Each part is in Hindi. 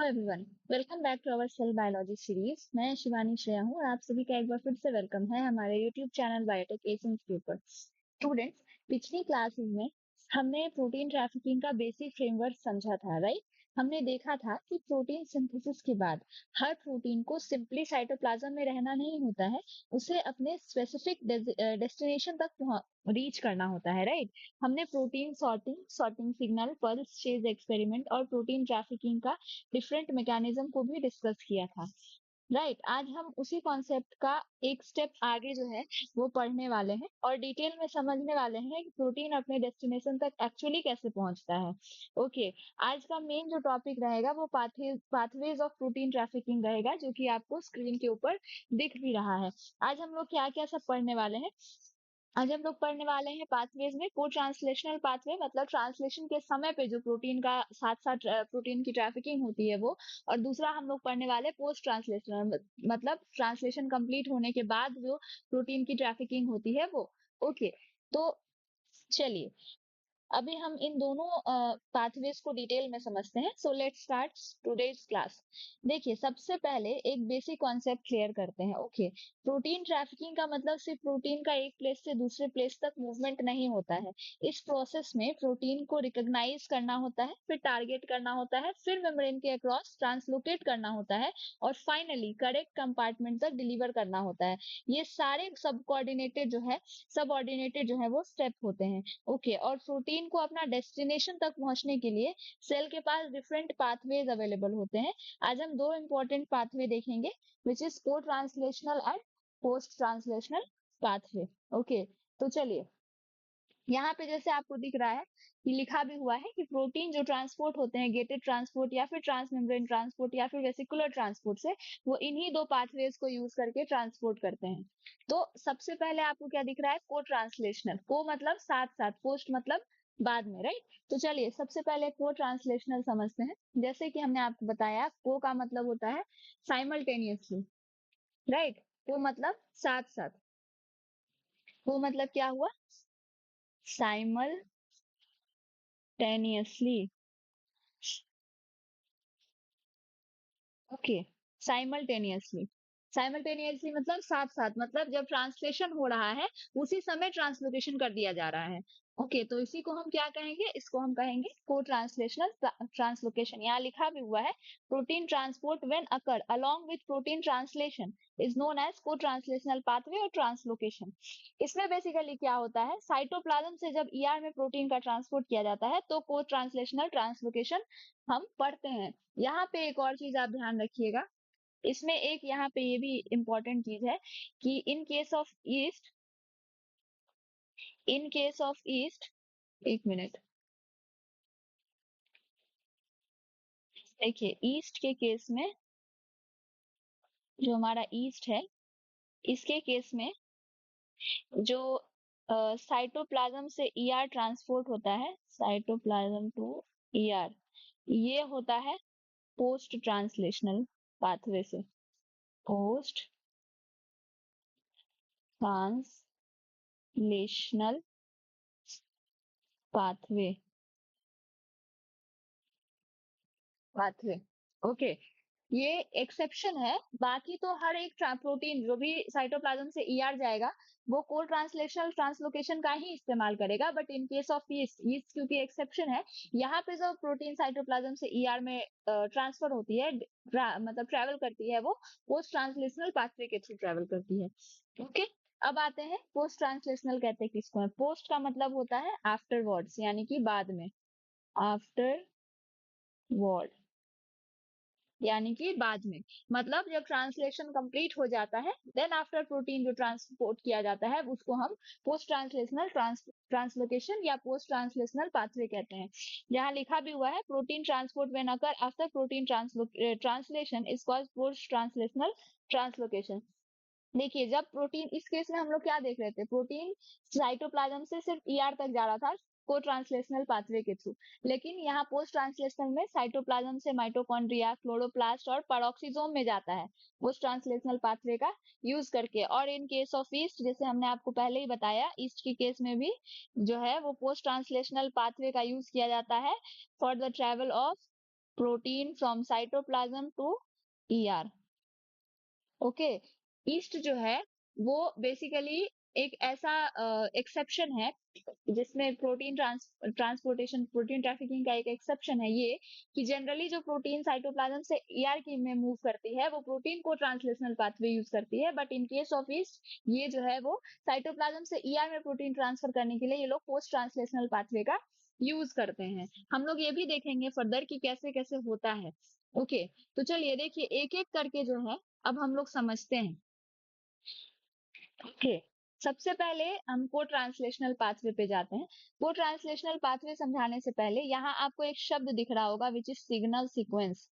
Hello everyone, welcome back to our cell biology series. मैं शिवानी श्रेया हूँ और आप सभी का एक बार फिर से वेलकम है हमारे यूट्यूब चैनल बायोटेक एशियंस के ऊपर। स्टूडेंट्स, पिछली क्लासेस में हमने प्रोटीन ट्रैफिकिंग का बेसिक फ्रेमवर्क समझा था, राइट। हमने देखा था कि प्रोटीन सिंथेसिस के बाद हर प्रोटीन को सिंपली साइटोप्लाज्म में रहना नहीं होता है, उसे अपने स्पेसिफिक डेस्टिनेशन तक रीच करना होता है, राइट। हमने protein sorting signal, pulse chase experiment और प्रोटीन ट्रैफिकिंग का डिफरेंट मैकेनिज्म को भी डिस्कस किया था, राइट। आज हम उसी कॉन्सेप्ट का एक स्टेप आगे जो है वो पढ़ने वाले हैं और डिटेल में समझने वाले हैं कि प्रोटीन अपने डेस्टिनेशन तक एक्चुअली कैसे पहुंचता है। ओके, आज का मेन जो टॉपिक रहेगा वो पाथवेज ऑफ प्रोटीन ट्रैफिकिंग रहेगा, जो कि आपको स्क्रीन के ऊपर दिख भी रहा है। आज हम लोग क्या क्या सब पढ़ने वाले हैं। आज हम लोग पढ़ने वाले हैं पाथवेज में को ट्रांसलेशनल पाथवे, मतलब ट्रांसलेशन के समय पे जो प्रोटीन का साथ साथ प्रोटीन की ट्रैफिकिंग होती है वो। और दूसरा हम लोग पढ़ने वाले पोस्ट ट्रांसलेशनल, मतलब ट्रांसलेशन कंप्लीट होने के बाद जो प्रोटीन की ट्रैफिकिंग होती है वो। ओके, तो चलिए अभी हम इन दोनों पाथवेज को डिटेल में समझते हैं। So let's start today's class. देखिए, सबसे पहले एक बेसिक कॉन्सेप्ट क्लियर करते हैं। ओके, प्रोटीन ट्रैफिकिंग का मतलब सिर्फ प्रोटीन का एक प्लेस से दूसरे प्लेस तक मूवमेंट नहीं होता है। इस प्रोसेस में प्रोटीन को रिकॉग्नाइज करना होता है, फिर टारगेट करना होता है, फिर मेम्ब्रेन के अक्रॉस ट्रांसलोकेट करना होता है और फाइनली करेक्ट कंपार्टमेंट तक डिलीवर करना होता है। ये सारे सब ऑर्डिनेटेड जो है वो स्टेप होते हैं। ओके, और प्रोटीन को अपना डेस्टिनेशन तक पहुंचने के लिए सेल के पास डिफरेंट पाथवेज अवेलेबल होते हैं। आज हम दो इंपॉर्टेंट पाथवे देखेंगे, विच इज को translational and post translational pathway. Okay, तो चलिए, यहाँ पे जैसे आपको दिख रहा है कि लिखा भी हुआ है कि प्रोटीन जो ट्रांसपोर्ट होते हैं, गेटेड ट्रांसपोर्ट या फिर ट्रांसमेम्ब्रेन ट्रांसपोर्ट या फिर वेसिकुलर ट्रांसपोर्ट से, वो इन्हीं दो पाथवेज को यूज करके ट्रांसपोर्ट करते हैं। तो सबसे पहले आपको क्या दिख रहा है, को ट्रांसलेशनल। को मतलब साथ साथ, पोस्ट मतलब बाद में, राइट। तो चलिए सबसे पहले को ट्रांसलेशनल समझते हैं। जैसे कि हमने आपको बताया, को का मतलब होता है साइमल्टेनियसली, राइट। को मतलब साथ साथ, को मतलब क्या हुआ, साइमल्टेनियसली। Okay, simultaneously. साइमल्टेनियसली मतलब साथ साथ, मतलब जब ट्रांसलेशन हो रहा है उसी समय ट्रांसलोकेशन कर दिया जा रहा है। ओके, तो इसी को हम क्या कहेंगे, इसको हम कहेंगे को ट्रांसलेशनल ट्रांसलोकेशन। यहाँ लिखा भी हुआ है, protein transport when occur along with protein translation is known as cotranslational pathway और ट्रांसलोकेशन। इसमें बेसिकली क्या होता है, साइटोप्लाज्म से जब ईआर में प्रोटीन का ट्रांसपोर्ट किया जाता है तो को ट्रांसलेशनल ट्रांसलोकेशन हम पढ़ते हैं। यहाँ पे एक और चीज आप ध्यान रखिएगा, इसमें एक यहाँ पे ये भी इम्पोर्टेंट चीज है कि इन केस ऑफ ईस्ट, एक मिनट, देखिए ईस्ट के केस में, जो हमारा ईस्ट है, इसके केस में जो साइटोप्लाज्म से ईआर ट्रांसपोर्ट होता है, साइटोप्लाज्म टू ईआर, ये होता है पोस्ट ट्रांसलेशनल पाथवे से। Post translational pathway, pathway. Okay, ये एक्सेप्शन है। बाकी तो हर एक प्रोटीन जो भी साइटोप्लाज्म से ईआर जाएगा वो को ट्रांसलेशनल ट्रांसलोकेशन का ही इस्तेमाल करेगा। But in case of east क्योंकि एक्सेप्शन है, यहाँ पे जो प्रोटीन साइटोप्लाज्म से ईआर में ट्रांसफर होती है, मतलब ट्रेवल करती है, वो पोस्ट ट्रांसलेशनल पाथवे के थ्रू ट्रेवल करती है। ओके, अब आते हैं पोस्ट ट्रांसलेशनल कहते हैं किसको है। पोस्ट का मतलब होता है आफ्टरवर्ड्स, यानी कि बाद में, आफ्टरवर्ड यानी कि बाद में, मतलब जब ट्रांसलेशन कंप्लीट हो जाता है, देन आफ्टर प्रोटीन जो ट्रांसपोर्ट किया जाता है उसको हम पोस्ट ट्रांसलेशनल ट्रांसलोकेशन या पोस्ट ट्रांसलेशनल पाथवे कहते हैं। जहाँ लिखा भी हुआ है, protein transport when occur after protein translation is called post translational translocation. देखिए, जब प्रोटीन, इस केस में हम लोग क्या देख रहे थे, प्रोटीन साइटोप्लाज्म से सिर्फ ईआर तक जा रहा था को ट्रांसलेशनल पाथवे के थ्रू, लेकिन यहाँ पोस्ट ट्रांसलेशनल में साइटोप्लाज्म से माइटोकॉन्ड्रिया, क्लोरोप्लास्ट और पैरोक्सिसोम में जाता है पोस्ट ट्रांसलेशनल पाथवे का यूज करके। और इन केस ऑफ ईस्ट, जैसे हमने आपको पहले ही बताया, ईस्ट के केस में भी जो है वो पोस्ट ट्रांसलेशनल पाथवे का यूज किया जाता है for the travel of protein from cytoplasm to ER. Okay, yeast जो है वो बेसिकली एक ऐसा एक्सेप्शन है जिसमें ट्रांसपोर्टेशन प्रोटीन ट्रैफिकिंग का एक एक्सेप्शन है ये, कि जनरली जो प्रोटीन साइटोप्लाज्म से ईआर की में मूव करती है वो प्रोटीन को ट्रांसलेशनल पाथवे यूज करती है, but in case of east ये जो है वो साइटोप्लाज्म से ईआर में प्रोटीन ट्रांसफर करने के लिए ये लोग पोस्ट ट्रांसलेशनल पाथवे का यूज करते हैं। हम लोग ये भी देखेंगे फर्दर कि कैसे कैसे होता है। ओके, तो चलिए देखिए एक एक करके जो है अब हम लोग समझते हैं। ओके, सबसे पहले हम को ट्रांसलेशनल पाथवे पे जाते हैं। को ट्रांसलेशनल पाथवे समझाने से पहले यहाँ आपको एक शब्द दिख रहा होगा विच इज सिग्नल सीक्वेंस।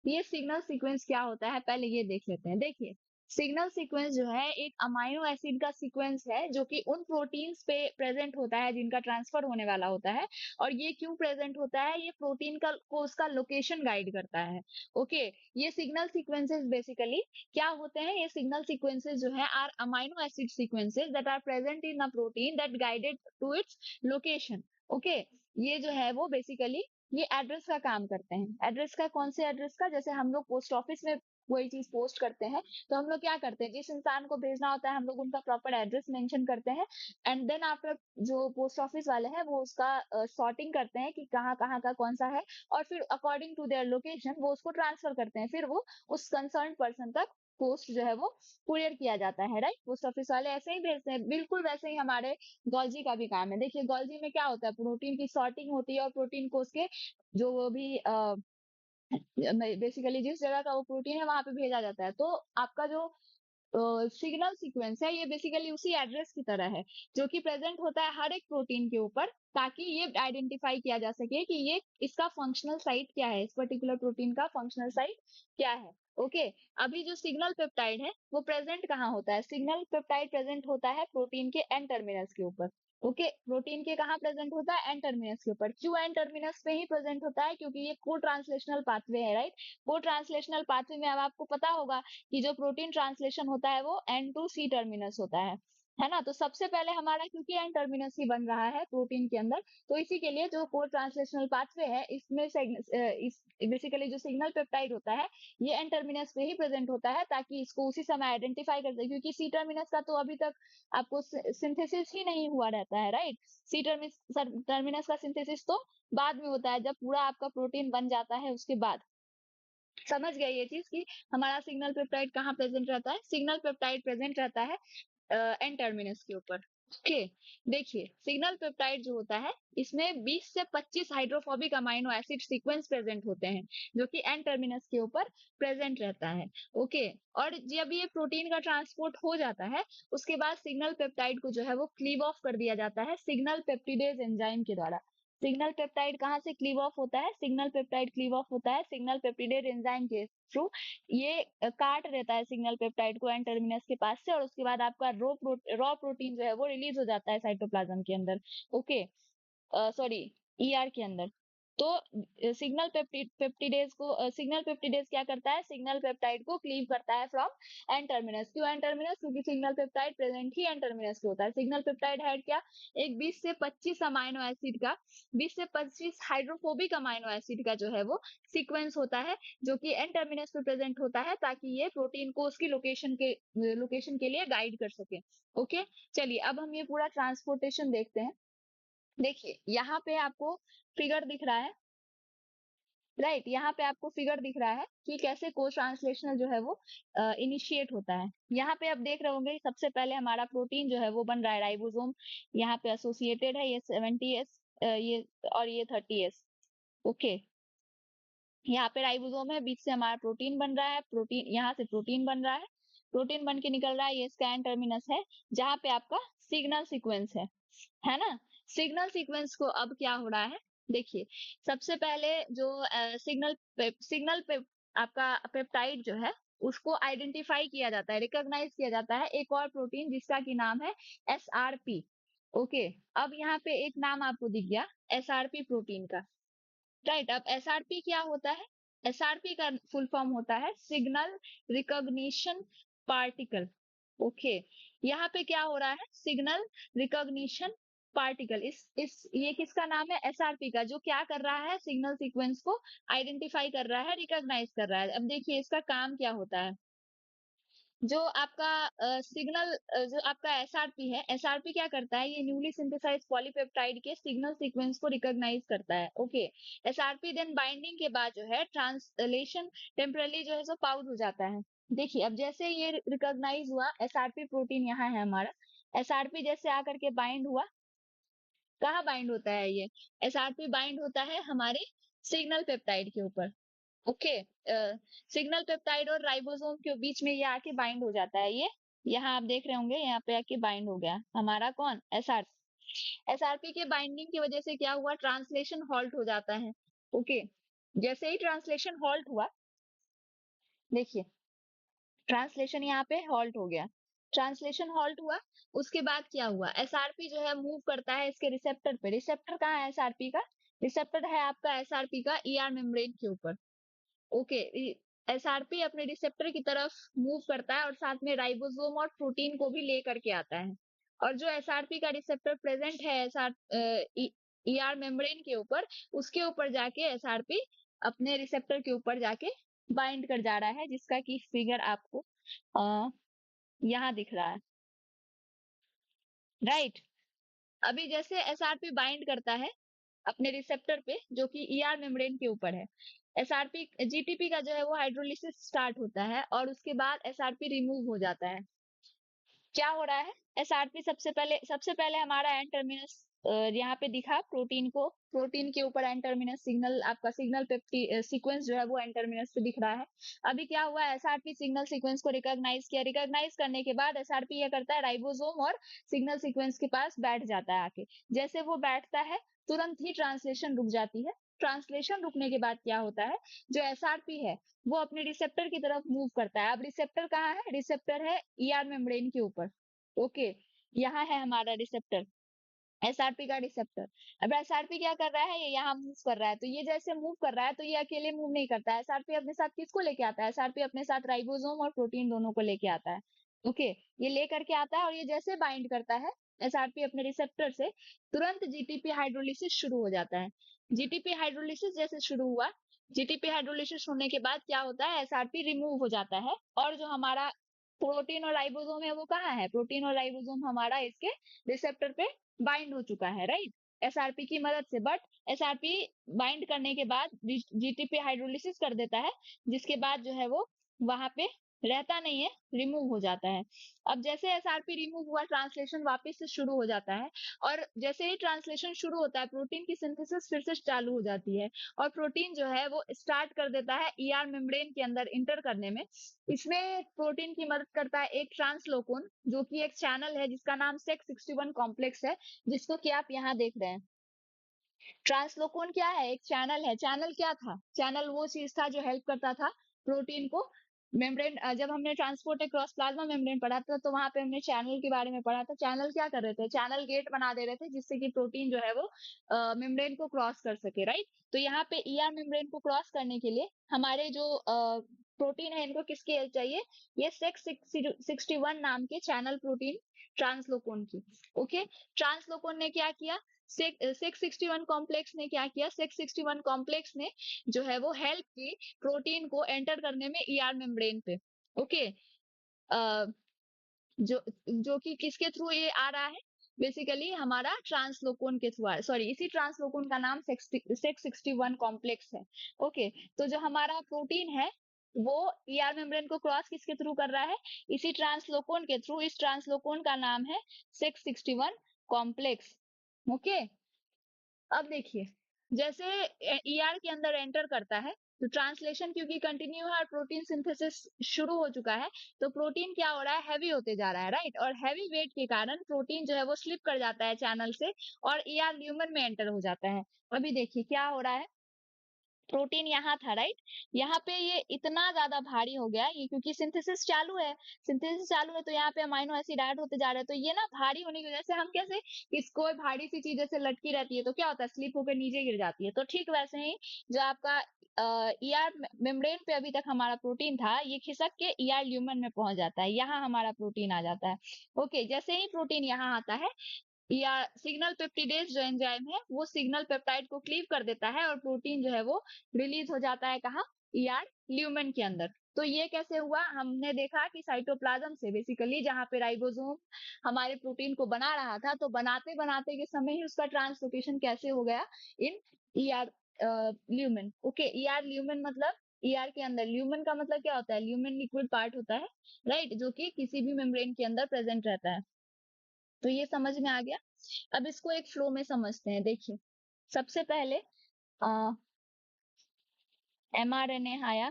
ये सिग्नल सीक्वेंस क्या होता है पहले ये देख लेते हैं। देखिए, सिग्नल सीक्वेंस जो है एक अमाइनो एसिड का सीक्वेंस है जो कि उन प्रोटीन्स पे प्रेजेंट होता है जिनका ट्रांसफर होने वाला होता है। और ये क्यों प्रेजेंट होता है, ये प्रोटीन का को उसका लोकेशन गाइड करता है। ओके, ये सिग्नल सीक्वेंसेस बेसिकली क्या होते हैं, ये सिग्नल सीक्वेंसेस जो है are amino acid sequences that are present in a protein that guided to its location. Okay, ये जो है वो बेसिकली ये एड्रेस का काम करते हैं। एड्रेस का, कौन से एड्रेस का, जैसे हम लोग पोस्ट ऑफिस में कोई चीज पोस्ट करते हैं तो हम लोग क्या करते हैं, जिस इंसान को भेजना होता है हम लोग उनका प्रॉपर एड्रेस मेंशन करते हैं। एंड देन आफ्टर जो पोस्ट ऑफिस वाले हैं वो उसका सॉर्टिंग करते हैं कि कहाँ कहाँ का कौन सा है, और फिर अकॉर्डिंग टू देयर लोकेशन वो उसको ट्रांसफर करते हैं, फिर वो उस कंसर्न पर्सन तक पोस्ट जो है वो कुरियर किया जाता है। राइट, पोस्ट ऑफिस वाले ऐसे ही भेजते हैं, बिल्कुल वैसे ही हमारे गॉल्जी का भी काम है। देखिए गॉल्जी में क्या होता है, प्रोटीन की सॉर्टिंग होती है और प्रोटीन को उसके जो वो भी बेसिकली जिस जगह का वो प्रोटीन है वहां पे भेजा जाता है। तो आपका जो सिग्नल सीक्वेंस है ये बेसिकली उसी एड्रेस की तरह है जो कि प्रेजेंट होता है हर एक प्रोटीन के ऊपर, ताकि ये आइडेंटिफाई किया जा सके कि ये इसका फंक्शनल साइट क्या है, इस पर्टिकुलर प्रोटीन का फंक्शनल साइट क्या है। ओके, अभी जो सिग्नल पेप्टाइड है वो प्रेजेंट कहाँ होता है, सिग्नल पेप्टाइड प्रेजेंट होता है प्रोटीन के एन टर्मिनस के ऊपर। ओके, प्रोटीन के कहाँ प्रेजेंट होता है, एन टर्मिनस के ऊपर। क्यों एन टर्मिनस पे ही प्रेजेंट होता है, क्योंकि ये को ट्रांसलेशनल पाथवे है। राइट, को ट्रांसलेशनल पाथवे में अब आपको पता होगा कि जो प्रोटीन ट्रांसलेशन होता है वो एन टू सी टर्मिनस होता है ना। तो सबसे पहले हमारा क्योंकि एन टर्मिनस ही बन रहा है प्रोटीन के अंदर, तो इसी के लिए जो कोर ट्रांसलेशनल पाथवे है इसमें इस बेसिकली जो सिग्नल पेप्टाइड होता है ये एन टर्मिनस पे ही प्रेजेंट होता है, ताकि इसको उसी समय आइडेंटिफाई कर सके, क्योंकि सी टर्मिनस का तो अभी तक आपको सिंथेसिस ही नहीं हुआ रहता है। राइट, सी टर्मिनस का सिंथेसिस तो बाद में होता है, जब पूरा आपका प्रोटीन बन जाता है उसके बाद। समझ गए ये चीज कि हमारा सिग्नल पेप्टाइड कहाँ प्रेजेंट रहता है, सिग्नल पेप्टाइड प्रेजेंट रहता है एन टर्मिनस के ऊपर। ओके, देखिए सिग्नल पेप्टाइड जो होता है इसमें 20 से 25 hydrophobic amino acid sequence present होते हैं जो कि एन टर्मिनस के ऊपर प्रेजेंट रहता है। ओके, और जब ये प्रोटीन का ट्रांसपोर्ट हो जाता है उसके बाद सिग्नल पेप्टाइड को जो है वो क्लीव ऑफ कर दिया जाता है सिग्नल पेप्टिडेज एंजाइम के द्वारा। सिग्नल पेप्टाइड कहाँ से क्लीव ऑफ होता है, सिग्नल पेप्टाइड क्लीव ऑफ होता है सिग्नल पेप्टिडेज एंजाइम के थ्रू। ये काट देता है सिग्नल पेप्टाइड को एन टर्मिनस के पास से, और उसके बाद आपका रॉ प्रोटीन जो है वो रिलीज हो जाता है साइटोप्लाज्म के अंदर। ओके, सॉरी, ईआर के अंदर। तो सिग्नल पेप्टिडेज को सिग्नल पेप्टिडेज क्या करता है, सिग्नल पेप्टाइड को क्लीव करता है फ्रॉम एन टर्मिनस। क्यों एन टर्मिनस, क्योंकि सिग्नल पेप्टाइड प्रेजेंट ही एन टर्मिनस पे होता है। सिग्नल पेप्टाइड हेड क्या, एक 20 से 25 अमाइनो एसिड का, 20 से 25 हाइड्रोफोबिक अमाइनो एसिड का जो है वो सीक्वेंस होता है जो कि एन टर्मिनस पे प्रेजेंट होता है, ताकि ये प्रोटीन को उसकी लोकेशन के लिए गाइड कर सके। ओके, चलिए अब हम ये पूरा ट्रांसपोर्टेशन देखते हैं। देखिए यहाँ पे आपको फिगर दिख रहा है। राइट, यहाँ पे आपको फिगर दिख रहा है कि कैसे कोश ट्रांसलेशनल जो है वो इनिशिएट होता है। यहाँ पे आप देख रहे होंगे सबसे पहले हमारा प्रोटीन जो है वो बन रहा है, राइबोसोम यहाँ पे एसोसिएटेड है, ये 70s ये और ये 30s। ओके, यहाँ पे राइबोसोम है, बीच से हमारा प्रोटीन बन रहा है, प्रोटीन यहाँ से प्रोटीन बन रहा है, प्रोटीन बन के निकल रहा है, ये इसका एन टर्मिनस है जहाँ पे आपका सिग्नल सीक्वेंस है ना। सिग्नल सीक्वेंस को अब क्या हो रहा है, देखिए सबसे पहले जो सिग्नल पे आपका पेप्टाइड जो है उसको आइडेंटिफाई किया जाता है, रिकॉग्नाइज किया जाता है एक और प्रोटीन जिसका की नाम है एसआरपी। ओके, अब यहाँ पे एक नाम आपको दिख गया एसआरपी प्रोटीन का। राइट, अब एसआरपी क्या होता है, एसआरपी का फुल फॉर्म होता है सिग्नल रिकॉग्निशन पार्टिकल। ओके, यहाँ पे क्या हो रहा है, सिग्नल रिकॉग्निशन पार्टिकल, इस ये किसका नाम है? एसआरपी का, जो क्या कर रहा है? सिग्नल सीक्वेंस को आइडेंटिफाई कर रहा है, रिकॉग्नाइज कर रहा है। अब देखिए इसका काम क्या होता है। जो आपका सिग्नल जो आपका एसआरपी है, एसआरपी क्या करता है? ये न्यूली सिंथेसाइज्ड पॉलीपेप्टाइड के सिग्नल सीक्वेंस को रिकॉग्नाइज करता है। ओके, एसआरपी देन बाइंडिंग के बाद जो है ट्रांसलेशन टेम्परली जो है सो पाउज हो जाता है। देखिए अब जैसे ये रिकॉग्नाइज हुआ, एसआरपी प्रोटीन यहाँ है हमारा, एसआरपी जैसे आकर के बाइंड हुआ, कहाँ बाइंड होता है ये? एसआरपी बाइंड होता है हमारे सिग्नल पेप्टाइड के ऊपर। ओके, सिग्नल पेप्टाइड और राइबोसोम के बीच में ये आके बाइंड हो जाता है। ये यहाँ आप देख रहे होंगे, यहाँ पे आके बाइंड हो गया हमारा कौन? एसआरपी। एसआरपी के बाइंडिंग की वजह से क्या हुआ? ट्रांसलेशन हॉल्ट हो जाता है। ओके, जैसे ही ट्रांसलेशन हॉल्ट हुआ, देखिए ट्रांसलेशन यहाँ पे हॉल्ट हो गया। ट्रांसलेशन हॉल्ट हुआ, उसके बाद क्या हुआ? एसआरपी जो है मूव करता है इसके रिसेप्टर पे। रिसेप्टर कहाँ है एसआरपी का? रिसेप्टर है आपका एसआरपी का ईआर मेम्ब्रेन के ऊपर। ओके, एसआरपी अपने रिसेप्टर की तरफ मूव करता है और साथ में राइबोसोम और प्रोटीन को भी ले करके आता है। और जो एसआरपी का रिसेप्टर प्रेजेंट है एसआर ईआर मेम्ब्रेन के ऊपर, उसके ऊपर जाके एसआरपी अपने रिसेप्टर के ऊपर जाके बाइंड कर जा रहा है, जिसका की फिगर आपको यहाँ दिख रहा है, राइट। अभी जैसे एसआरपी बाइंड करता है अपने रिसेप्टर पे जो कि ईआर मेम्ब्रेन के ऊपर है, एसआरपी जीटीपी का जो है वो हाइड्रोलिसिस स्टार्ट होता है और उसके बाद एसआरपी रिमूव हो जाता है। क्या हो रहा है? एसआरपी सबसे पहले हमारा एन टर्मिनस यहाँ पे दिखा प्रोटीन को, प्रोटीन के ऊपर एन टर्मिनस सिग्नल, आपका सिग्नल पेप्टी सीक्वेंस जो है वो एन टर्मिनस पे दिख रहा है। अभी क्या हुआ? एसआरपी सिग्नल सीक्वेंस को रिकॉग्नाइज किया, रिकॉग्नाइज करने के बाद एसआरपी ये करता है राइबोसोम और सिग्नल सीक्वेंस के पास बैठ जाता है आके। जैसे वो बैठता है तुरंत ही ट्रांसलेशन रुक जाती है। ट्रांसलेशन रुकने के बाद क्या होता है? जो एसआरपी है वो अपने रिसेप्टर की तरफ मूव करता है। अब रिसेप्टर कहाँ है? रिसेप्टर है ईआर मेम्ब्रेन के ऊपर। ओके, यहाँ है हमारा रिसेप्टर, एसआरपी का रिसेप्टर। अब एसआरपी क्या कर रहा है? ये यहाँ मूव कर रहा है, तो ये जैसे मूव कर रहा है तो ये अकेले मूव नहीं करता है। एसआरपी अपने साथ किसको लेके आता है? एसआरपी अपने साथ राइबोसोम और प्रोटीन दोनों को लेके आता है। ओके, ये लेकर के आता है और ये जैसे बाइंड करता है एसआरपी अपने रिसेप्टर से, तुरंत जीटीपी हाइड्रोलिसिस शुरू हो जाता है। जीटीपी हाइड्रोलिसिस जैसे शुरू हुआ, जीटीपी हाइड्रोलिसिस होने के बाद क्या होता है? एसआरपी रिमूव हो जाता है और जो हमारा प्रोटीन और राइबोसोम है वो कहाँ है? प्रोटीन और राइबोसोम हमारा इसके रिसेप्टर पे बाइंड हो चुका है, राइट, एसआरपी की मदद से। बट एसआरपी बाइंड करने के बाद जीटीपी हाइड्रोलिसिस कर देता है, जिसके बाद जो है वो वहां पे रहता नहीं है, रिमूव हो जाता है। अब जैसे एसआरपी रिमूव हुआ, ट्रांसलेशन वापस से शुरू हो जाता है और जैसे ही ट्रांसलेशन शुरू होता है प्रोटीन की सिंथेसिस फिर से चालू हो जाती है और प्रोटीन जो है वो स्टार्ट कर देता है ईआर मेम्ब्रेन के अंदर इंटर करने में। इसमें प्रोटीन की मदद करता है एक ट्रांसलोकोन, जो कि एक चैनल है जिसका नाम सेक61 कॉम्प्लेक्स है, जिसको कि आप यहाँ देख रहे हैं। ट्रांसलोकोन क्या है? एक चैनल है। चैनल क्या था? चैनल वो चीज था जो हेल्प करता था प्रोटीन को मेम्ब्रेन, जब हमने ट्रांसपोर्ट अक्रॉस प्लाज्मा मेम्ब्रेन पढ़ा था तो वहां पे हमने चैनल के बारे में पढ़ा था। चैनल क्या कर रहे थे? चैनल गेट बना दे रहे थे जिससे कि प्रोटीन जो है वो मेम्ब्रेन को क्रॉस कर सके, राइट। तो यहाँ पे ईआर मेम्ब्रेन को क्रॉस करने के लिए हमारे जो प्रोटीन है इनको किसकी हेल्प चाहिए? ये सेक्स61 नाम के चैनल प्रोटीन ट्रांसलोकोन की। ओके, ट्रांसलोकोन ने क्या किया? सेक्स61 कॉम्प्लेक्स ने क्या किया? सेक्स61 कॉम्प्लेक्स ने जो है वो हेल्प की प्रोटीन को एंटर करने में ईआर मेम्ब्रेन पे। ओके, जो जो कि किसके थ्रू ये आ रहा है? बेसिकली हमारा ट्रांसलोकोन के थ्रू आ रहा है। सॉरी, इसी ट्रांसलोकोन का नाम सेक्स61 कॉम्प्लेक्स है। ओके, तो जो हमारा प्रोटीन है वो ईआर मेम्ब्रेन को क्रॉस किसके थ्रू कर रहा है? इसी ट्रांसलोकोन के थ्रू। इस ट्रांसलोकोन का नाम है सेक्स61 कॉम्प्लेक्स। ओके, अब देखिए जैसे ईआर के अंदर एंटर करता है तो ट्रांसलेशन क्योंकि कंटिन्यू है और प्रोटीन सिंथेसिस शुरू हो चुका है, तो प्रोटीन क्या हो रहा है? हैवी होते जा रहा है, राइट। और हैवी वेट के कारण प्रोटीन जो है वो स्लिप कर जाता है चैनल से और ईआर ल्यूमन में एंटर हो जाता है। अभी देखिए क्या हो रहा है, प्रोटीन यहाँ था, राइट। यहाँ पे ये इतना ज्यादा भारी हो गया ये, क्योंकि सिंथेसिस चालू है, सिंथेसिस चालू है तो यहाँ पे अमाइनो एसिड ऐड होते जा रहे हैं, तो ये ना भारी होने की वजह से हम कैसे इसको भारी सी चीज जैसे लटकी रहती है तो क्या होता है? स्लिप होकर नीचे गिर जाती है। तो ठीक वैसे ही जो आपका ईआर मेम्ब्रेन पे अभी तक हमारा प्रोटीन था, ये खिसक के ईआर ल्यूमन में पहुंच जाता है, यहाँ हमारा प्रोटीन आ जाता है। ओके, जैसे ही प्रोटीन यहाँ आता है या सिग्नल पेप्टिडेज जो एंजाइम है वो सिग्नल पेप्टाइड को क्लीव कर देता है और प्रोटीन जो है वो रिलीज हो जाता है कहाँ, ईआर ल्यूमेन के अंदर। तो ये कैसे हुआ, हमने देखा कि साइटोप्लाज्म से बेसिकली जहाँ पे राइबोसोम हमारे प्रोटीन को बना रहा था, तो बनाते बनाते के समय ही उसका ट्रांसलोकेशन कैसे हो गया in ER lumen. Okay, ER lumen मतलब ईआर के अंदर, ल्यूमेन का मतलब क्या होता है, ल्यूमेन लिक्विड पार्ट होता है, राइट, जो कि किसी भी मेम्ब्रेन के अंदर प्रेजेंट रहता है। तो ये समझ में आ गया। अब इसको एक फ्लो में समझते हैं। देखिए, सबसे पहले एमआरएनए आया।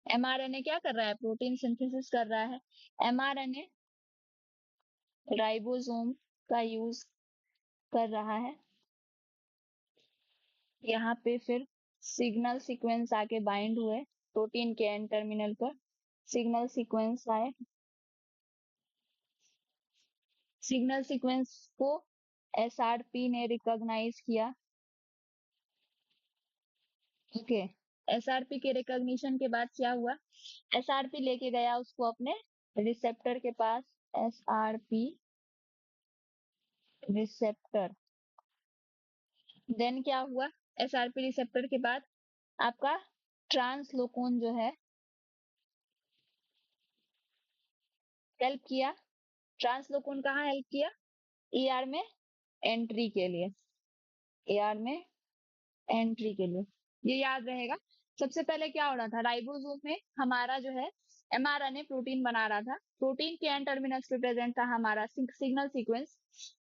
एमआरएनए क्या कर रहा है, प्रोटीन सिंथेसिस कर रहा है। एमआरएनए राइबोसोम का यूज कर रहा है। यहाँ पे फिर सिग्नल सीक्वेंस आके बाइंड हुए प्रोटीन के एंड टर्मिनल पर। सिग्नल सीक्वेंस आए, सिग्नल सीक्वेंस को एसआरपी ने रिकॉग्नाइज किया। ओके, एसआरपी के रिकॉग्निशन के बाद क्या हुआ, एसआरपी लेके गया उसको अपने रिसेप्टर के पास। एसआरपी रिसेप्टर, देन क्या हुआ, एसआरपी रिसेप्टर के बाद आपका ट्रांसलोकोन जो है हेल्प किया। ट्रांसलोकोन कहाँ हेल्प किया, ईआर में एंट्री के लिए, ईआर में एंट्री के लिए। ये याद रहेगा। सबसे पहले क्या हो रहा था, राइबोसोम में हमारा जो है एमआरएनए प्रोटीन बना रहा था। प्रोटीन के एंड टर्मिनस पे प्रेजेंट था हमारा सिग्नल सीक्वेंस।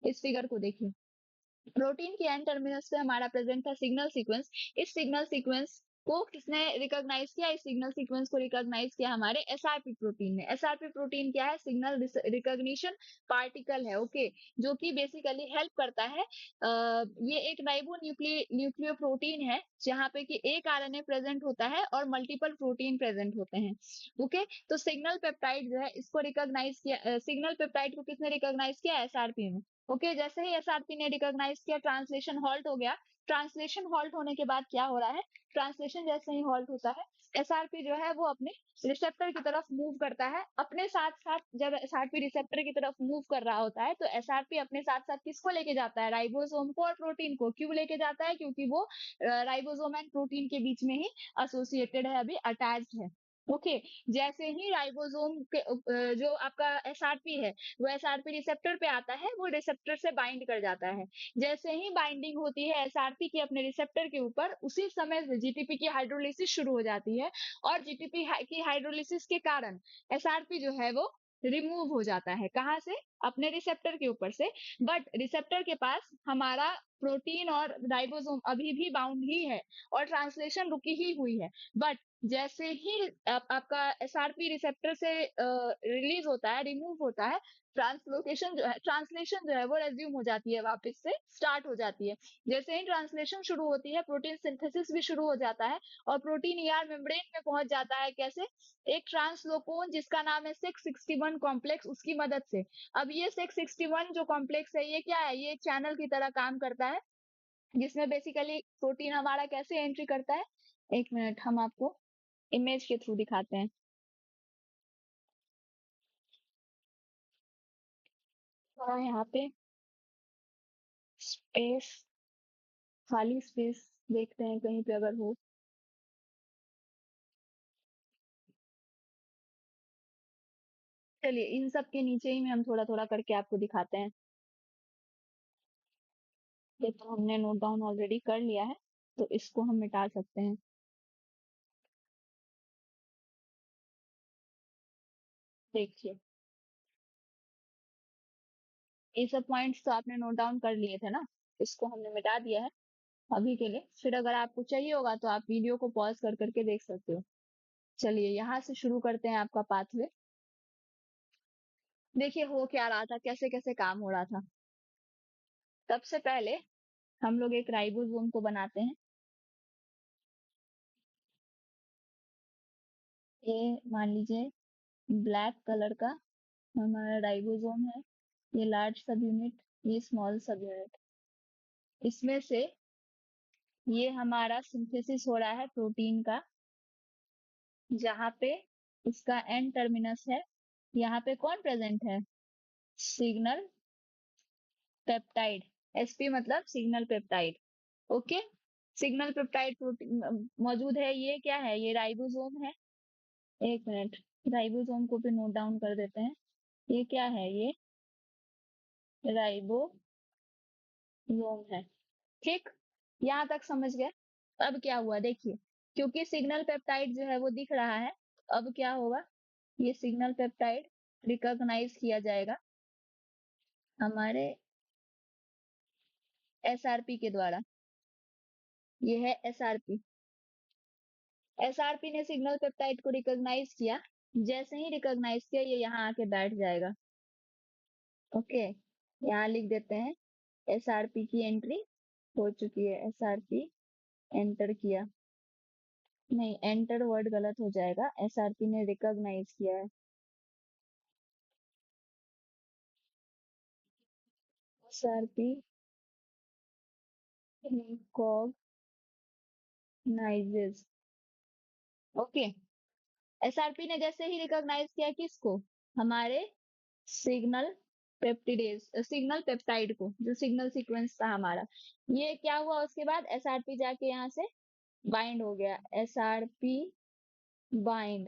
इस फिगर को देखिए, प्रोटीन के एंड टर्मिनस पे हमारा प्रेजेंट था सिग्नल सीक्वेंस। इस सिग्नल सीक्वेंस को किसने रिकॉग्नाइज किया, इस सिग्नल सीक्वेंस को रिकॉग्नाइज किया हमारे एसआरपी प्रोटीन ने। एसआरपी प्रोटीन क्या है, सिग्नल रिकॉग्निशन पार्टिकल है। ओके, जो कि बेसिकली हेल्प करता है। ये एक राइबो न्यूक्लियो प्रोटीन है जहाँ पे कि एक आरएनए प्रेजेंट होता है और मल्टीपल प्रोटीन प्रेजेंट होते हैं। ओके, तो सिग्नल पेप्टाइड जो है इसको रिकॉग्नाइज किया, सिग्नल पेप्टाइड को किसने रिकॉग्नाइज किया, एसआरपी में। ओके, जैसे ही एसआरपी ने रिकॉग्नाइज किया, ट्रांसलेशन हॉल्ट हो गया। ट्रांसलेशन हॉल्ट होने के बाद क्या हो रहा है, ट्रांसलेशन जैसे ही हॉल्ट होता है, एसआरपी जो है वो अपने रिसेप्टर की तरफ मूव करता है। अपने साथ साथ जब एसआरपी रिसेप्टर की तरफ मूव कर रहा होता है, तो एसआरपी अपने साथ साथ किसको लेके जाता है, राइबोसोम को और प्रोटीन को। क्यों लेके जाता है, क्योंकि वो राइबोसोम एंड प्रोटीन के बीच में ही एसोसिएटेड है, अभी अटैच्ड है। ओके, जैसे ही राइबोसोम के जो आपका एसआरपी है वो एसआरपी रिसेप्टर पे आता है, वो रिसेप्टर से बाइंड कर जाता है। जैसे ही बाइंडिंग होती है एसआरपी की अपने रिसेप्टर के ऊपर, उसी समय जीटीपी की हाइड्रोलिसिस शुरू हो जाती है। और जीटीपी की हाइड्रोलिसिस के कारण एसआरपी जो है वो रिमूव हो जाता है, कहाँ से, अपने रिसेप्टर के ऊपर से। बट रिसेप्टर के पास हमारा प्रोटीन और राइबोसोम अभी भी बाउंड ही है और ट्रांसलेशन रुकी ही हुई है। बट जैसे ही आपका एसआरपी रिसेप्टर से रिलीज होता है, रिमूव होता है, ट्रांसलेशन जो है वो रेज्यूम हो जाती है, वापस से स्टार्ट हो जाती है। जैसे ही ट्रांसलेशन शुरू होती है, प्रोटीन सिंथेसिस भी शुरू हो जाता है और प्रोटीन ईआर मेम्ब्रेन में पहुंच जाता है। कैसे, एक ट्रांसलोकोन जिसका नाम है 661 कॉम्प्लेक्स, उसकी मदद से। अब ये 661 जो कॉम्प्लेक्स है, ये क्या है, ये एक चैनल की तरह काम करता है, जिसमें बेसिकली प्रोटीन हमारा कैसे एंट्री करता है। एक मिनट, हम आपको इमेज के थ्रू दिखाते हैं। थोड़ा यहाँ पे स्पेस, खाली स्पेस देखते हैं कहीं पे अगर हो। चलिए, इन सब के नीचे ही में हम थोड़ा थोड़ा करके आपको दिखाते हैं। ये तो हमने नोट डाउन ऑलरेडी कर लिया है, तो इसको हम मिटा सकते हैं। देखिए, ये सब पॉइंट्स तो आपने नोट डाउन कर लिए थे ना, इसको हमने मिटा दिया है अभी के लिए। फिर अगर आपको चाहिए होगा तो आप वीडियो को पॉज कर करके देख सकते हो। चलिए, यहाँ से शुरू करते हैं आपका पाथवे। देखिए, हो क्या रहा था, कैसे कैसे काम हो रहा था। सबसे पहले हम लोग एक राइबोसोम को बनाते हैं। ये मान लीजिए ब्लैक कलर का हमारा राइबोसोम है। ये लार्ज सब यूनिट, ये स्मॉल सब यूनिट। इसमें से ये हमारा सिंथेसिस हो रहा है प्रोटीन का, जहाँ पे इसका एन टर्मिनस है। यहाँ पे कौन प्रेजेंट है, सिग्नल पेप्टाइड। एसपी मतलब signal peptide. Okay. Signal peptide protein मौजूद है। ये क्या है? ये राइबोसोम है। एक मिनट, राइबोसोम को भी नोट डाउन कर देते हैं। ये क्या है? ये राइबोसोम है। ठीक, यहाँ तक समझ गए। अब क्या हुआ देखिए, क्योंकि सिग्नल पेप्टाइड जो है वो दिख रहा है, अब क्या होगा? ये सिग्नल पेप्टाइड रिकॉग्नाइज किया जाएगा हमारे एसआरपी के द्वारा। ये है एसआरपी। एसआरपी ने सिग्नल पेप्टाइड को रिकॉग्नाइज किया। जैसे ही रिकॉग्नाइज किया, ये यहाँ आके बैठ जाएगा। ओके, यहाँ लिख देते हैं एसआरपी की एंट्री हो चुकी है। एसआरपी एंटर किया, नहीं एंटर वर्ड गलत हो जाएगा, एसआरपी ने रिकॉग्नाइज किया है। SRP recognises. ओके, एसआरपी ने जैसे ही रिकॉग्नाइज किया किसको? हमारे सिग्नल पेप्टिडेज, सिग्नल पेप्टाइड को, जो सिग्नल सीक्वेंस था हमारा। ये क्या हुआ? उसके बाद एसआरपी जाके यहाँ से बाइंड हो गया। SRP bind.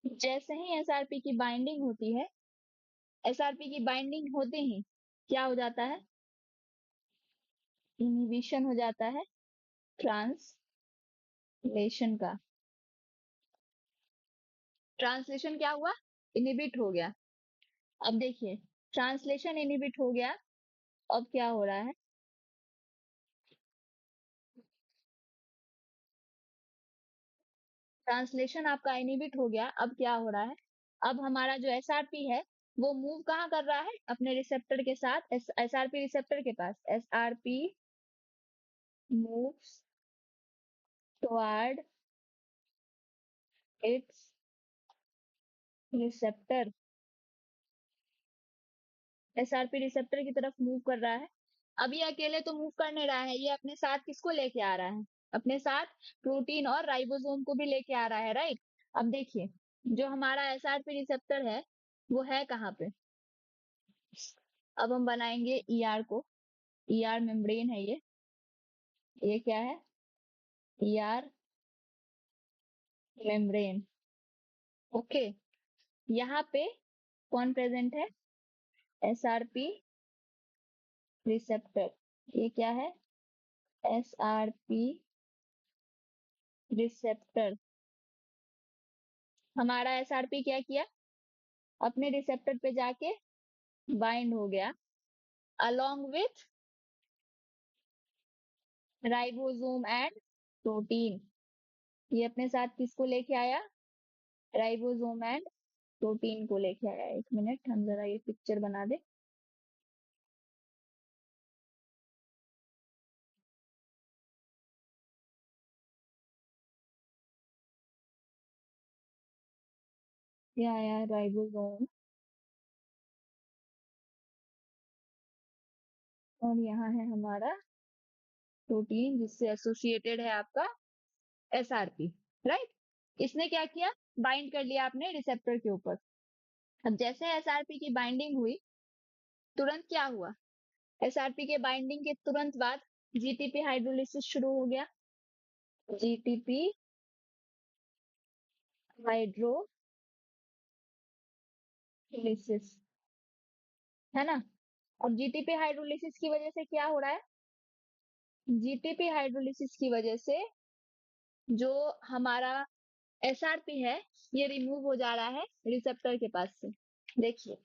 जैसे ही एसआरपी की बाइंडिंग होती है, एसआरपी की बाइंडिंग होते ही क्या हो जाता है? इनहिबिशन हो जाता है ट्रांसलेशन का। ट्रांसलेशन क्या हुआ? इनहिबिट हो गया। अब देखिए, ट्रांसलेशन इनहिबिट हो गया। अब क्या हो रहा है? ट्रांसलेशन आपका इनहिबिट हो गया। अब क्या हो रहा है? अब हमारा जो एसआरपी है वो मूव कहाँ कर रहा है? अपने रिसेप्टर के साथ, एसआरपी रिसेप्टर के पास। SRP moves toward its receptor. SRP receptor की तरफ मूव कर रहा है। अब ये अकेले तो मूव कर नहीं रहा है, ये अपने साथ किसको लेके आ रहा है? अपने साथ प्रोटीन और राइबोसोम को भी लेके आ रहा है, राइट। अब देखिए, जो हमारा एसआरपी रिसेप्टर है वो है कहाँ पे? अब हम बनाएंगे ईआर को। ईआर मेम्ब्रेन है ये क्या है? ER membrane. ओके, यहाँ पे कौन प्रेजेंट है? SRP receptor. ये क्या है? SRP receptor. हमारा एसआरपी क्या किया? अपने रिसेप्टर पे जाके बाइंड हो गया along with ribosome and protein. ये अपने साथ किसको लेके आया? राइबोसोम एंड प्रोटीन को लेके आया। एक मिनट, हम जरा ये पिक्चर बना दे। ये आया राइबोसोम और यहाँ है हमारा प्रोटीन जिससे एसोसिएटेड है आपका एसआरपी, राइट। इसने क्या किया? बाइंड कर लिया आपने रिसेप्टर के ऊपर। अब जैसे एसआरपी की बाइंडिंग हुई, तुरंत क्या हुआ? एसआरपी के बाइंडिंग के तुरंत बाद जीटीपी हाइड्रोलिसिस शुरू हो गया। जीटीपी हाइड्रोलिसिस, है ना। और जीटीपी हाइड्रोलिसिस की वजह से क्या हो रहा है? जीटीपी हाइड्रोलिसिस की वजह से जो हमारा एसआरपी है ये रिमूव हो जा रहा है रिसेप्टर के पास से। देखिए,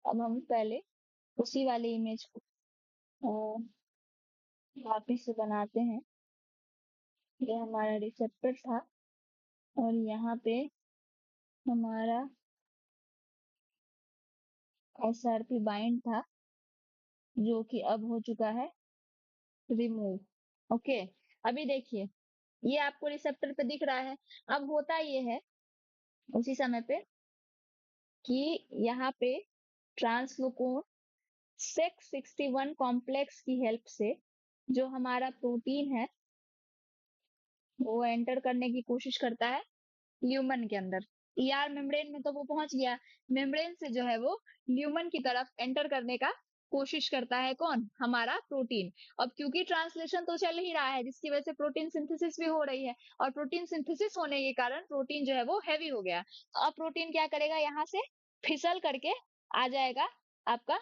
अब हम पहले उसी वाली इमेज को वापिस से बनाते हैं। ये हमारा रिसेप्टर था और यहाँ पे हमारा एसआरपी बाइंड था, जो कि अब हो चुका है रिमूव। ओके, अभी देखिए, ये आपको रिसेप्टर पे दिख रहा है। अब होता ये है उसी समय पे कि यहाँ पे ट्रांसलोकोन 661 कॉम्प्लेक्स की हेल्प से जो हमारा प्रोटीन है वो एंटर करने की कोशिश करता है ल्यूमन के अंदर। ईआर मेम्ब्रेन में तो वो पहुंच गया, मेम्ब्रेन से जो है वो ल्यूमन की तरफ एंटर करने का कोशिश करता है कौन, हमारा प्रोटीन। अब क्योंकि ट्रांसलेशन तो चल ही रहा है जिसकी वजह से प्रोटीन सिंथेसिस भी हो रही है, और प्रोटीन सिंथेसिस होने के कारण प्रोटीन जो है वो हैवी हो गया। तो अब प्रोटीन क्या करेगा, यहाँ से फिसल करके आ जाएगा आपका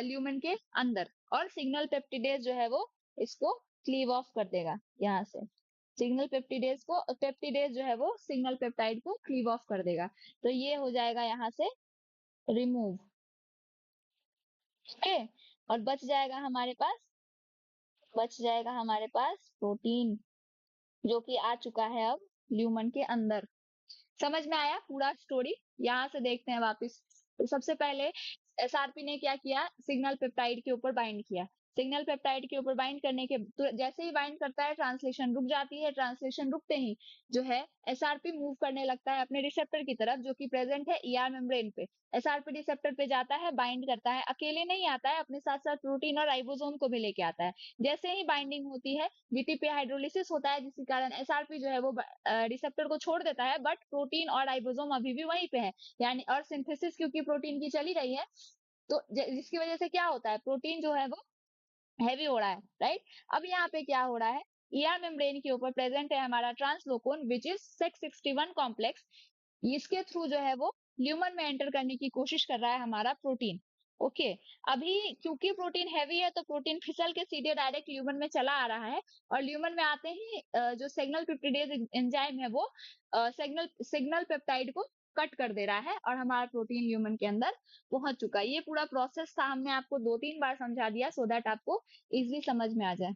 ल्यूमेन के अंदर, और सिग्नल पेप्टिडेज जो है वो इसको क्लीव ऑफ कर देगा यहाँ से। सिग्नल पेप्टिडेज जो है वो सिग्नल पेप्टाइड को क्लीव ऑफ कर देगा। तो ये हो जाएगा यहाँ से रिमूव। ओके, और बच जाएगा हमारे पास प्रोटीन, जो कि आ चुका है अब ल्यूमन के अंदर। समझ में आया पूरा स्टोरी? यहाँ से देखते हैं वापस। तो सबसे पहले एसआरपी ने क्या किया, सिग्नल पेप्टाइड के ऊपर बाइंड किया। सिग्नल पेप्टाइड के ऊपर बाइंड करने के जैसे ही बाइंड करता है ट्रांसलेशन रुक जाती है। ट्रांसलेशन रुकते ही जो है एसआरपी मूव करने लगता है अपने रिसेप्टर की तरफ, जो कि प्रेजेंट है ईआर मेम्ब्रेन पे। एसआरपी रिसेप्टर पे जाता है, बाइंड करता है, अकेले नहीं आता है, अपने साथ साथ प्रोटीन और राइबोसोम को भी लेके आता है। जैसे ही बाइंडिंग होती है बीटीपी हाइड्रोलिसिस होता है, जिसके कारण एसआरपी जो है वो रिसेप्टर को छोड़ देता है, बट प्रोटीन और राइबोसोम अभी भी वहीं पे है। यानी और सिंथेसिस क्योंकि प्रोटीन की चली रही है, तो जिसकी वजह से क्या होता है, प्रोटीन जो है वो हैवी हो रहा है, राइट। अब यहाँ पे क्या हो रहा है, ईआर मेम्ब्रेन के ऊपर प्रेजेंट है हमारा ट्रांसलोकोन विच इज 661 कॉम्प्लेक्स। इसके थ्रू जो है वो ल्यूमन में एंटर करने की कोशिश कर रहा है हमारा प्रोटीन। ओके, अभी क्योंकि प्रोटीन हैवी है तो प्रोटीन फिसल के सीधे डायरेक्ट ल्यूमन में चला आ रहा है, और ल्यूमन में आते ही जो सिग्नल पेप्टिडेज एंजाइम है वो सिग्नल सिग्नल पेप्टाइड को कट कर दे रहा है, और हमारा प्रोटीन ल्यूमन के अंदर पहुंच चुका है। ये पूरा प्रोसेस था, हमने आपको 2-3 बार समझा दिया सो दैट आपको इजिली समझ में आ जाए।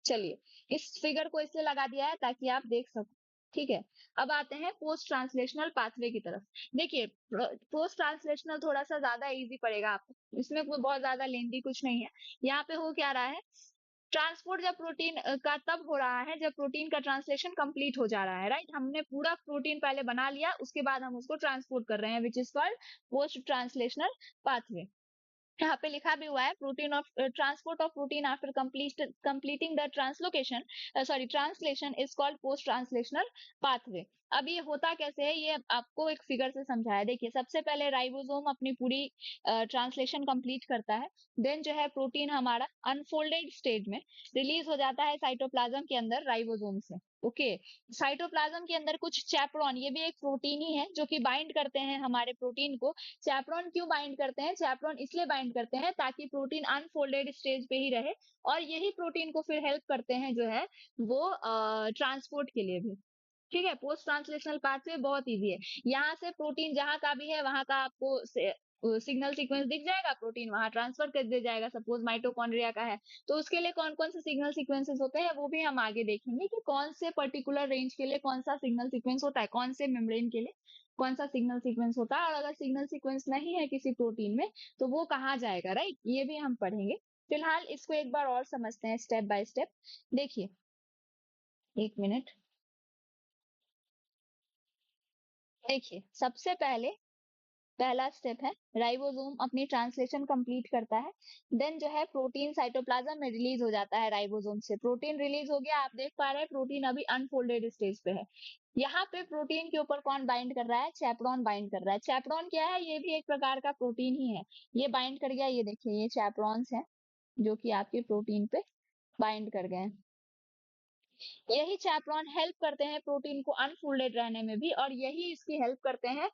चलिए, इस फिगर को इसलिए लगा दिया है ताकि आप देख सको, ठीक है। अब आते हैं पोस्ट ट्रांसलेशनल पाथवे की तरफ। देखिए, पोस्ट ट्रांसलेशनल थोड़ा सा ज्यादा इजी पड़ेगा आपको, इसमें कोई बहुत ज्यादा लेंदी कुछ नहीं है। यहाँ पे हो क्या रहा है, ट्रांसपोर्ट जब प्रोटीन का तब हो रहा है जब प्रोटीन का ट्रांसलेशन कंप्लीट हो जा रहा है, राइट। हमने पूरा प्रोटीन पहले बना लिया, उसके बाद हम उसको ट्रांसपोर्ट कर रहे हैं, which is called post translational pathway. यहाँ पे लिखा भी हुआ है, protein of transport of protein after completing the translocation sorry translation is called post translational pathway. अब ये होता कैसे है, ये आपको एक फिगर से समझाया। देखिए, सबसे पहले राइबोसोम अपनी पूरी ट्रांसलेशन कंप्लीट करता है, देन जो है प्रोटीन हमारा अनफोल्डेड स्टेज में रिलीज हो जाता है साइटोप्लाज्म के अंदर राइबोसोम से। ओके, साइटोप्लाज्म के अंदर कुछ चैपरॉन, ये भी एक प्रोटीन ही है जो कि बाइंड करते हैं हमारे प्रोटीन को। चैपरॉन क्यों बाइंड करते हैं, चैपरॉन इसलिए बाइंड करते हैं ताकि प्रोटीन अनफोल्डेड स्टेज पे ही रहे, और यही प्रोटीन को फिर हेल्प करते हैं जो है वो ट्रांसपोर्ट के लिए भी। ठीक है, पोस्ट ट्रांसलेशनल पाथवे बहुत इजी है। यहाँ से प्रोटीन जहां का भी है वहां का आपको सिग्नल सीक्वेंस दिख जाएगा, प्रोटीन वहां ट्रांसफर कर दिया जाएगा। सपोज माइटोकॉन्ड्रिया का है तो उसके लिए कौन कौन से सिग्नल सीक्वेंसेस होते हैं वो भी हम आगे देखेंगे, कि कौन से पर्टिकुलर रेंज के लिए कौन सा सिग्नल सीक्वेंस होता है, कौन से मेम्ब्रेन के लिए कौन सा सिग्नल सीक्वेंस होता है, और अगर सिग्नल सीक्वेंस नहीं है किसी प्रोटीन में तो वो कहाँ जाएगा, राइट। ये भी हम पढ़ेंगे। फिलहाल इसको एक बार और समझते हैं स्टेप बाय स्टेप। देखिए, एक मिनट। देखिए, सबसे पहले पहला स्टेप है, राइबोसोम अपनी ट्रांसलेशन कंप्लीट करता है, देन जो है प्रोटीन साइटोप्लाज्म में रिलीज हो जाता है। राइबोसोम से प्रोटीन रिलीज हो गया, आप देख पा रहे हैं प्रोटीन अभी अनफोल्डेड स्टेज पे है। यहाँ पे प्रोटीन के ऊपर कौन बाइंड कर रहा है, चैपरॉन बाइंड कर रहा है। चैपरॉन क्या है, ये भी एक प्रकार का प्रोटीन ही है। ये बाइंड कर गया, ये देखिए ये चैपरॉन्स है जो कि आपके प्रोटीन पे बाइंड कर गए हैं। यही चैपरॉन हेल्प करते हैं प्रोटीन को अनफोल्डेड रहने में भी, और यही इसकी हेल्प करते हैं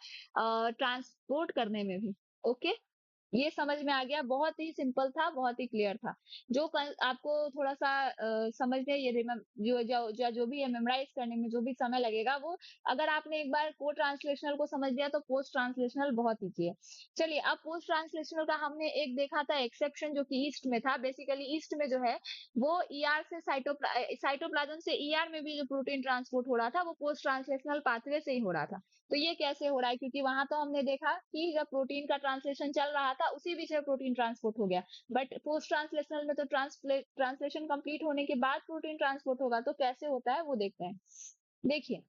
ट्रांसपोर्ट करने में भी। ओके, ये समझ में आ गया, बहुत ही सिंपल था, बहुत ही क्लियर था। जो आपको थोड़ा सा समझने, ये जो भी है मेमोराइज करने में जो भी समय लगेगा, वो अगर आपने एक बार को ट्रांसलेशनल को समझ लिया तो पोस्ट ट्रांसलेशनल बहुत ईजी है। चलिए, अब पोस्ट ट्रांसलेशनल का हमने एक देखा था एक्सेप्शन, जो कि ईस्ट में था। बेसिकली ईस्ट में जो है वो ईआर से साइटोप्लाज्म से ईआर में भी जो प्रोटीन ट्रांसपोर्ट हो रहा था वो पोस्ट ट्रांसलेशनल पाथवे से ही हो रहा था। तो ये कैसे हो रहा है, क्योंकि वहां तो हमने देखा कि जब प्रोटीन का ट्रांसलेशन चल रहा था उसी बीच में प्रोटीन ट्रांसपोर्ट हो गया, बट पोस्ट ट्रांसलेशनल में तो ट्रांसलेशन कंप्लीट होने के बाद प्रोटीन ट्रांसपोर्ट होगा। तो कैसे होता है वो देखते हैं। देखिए,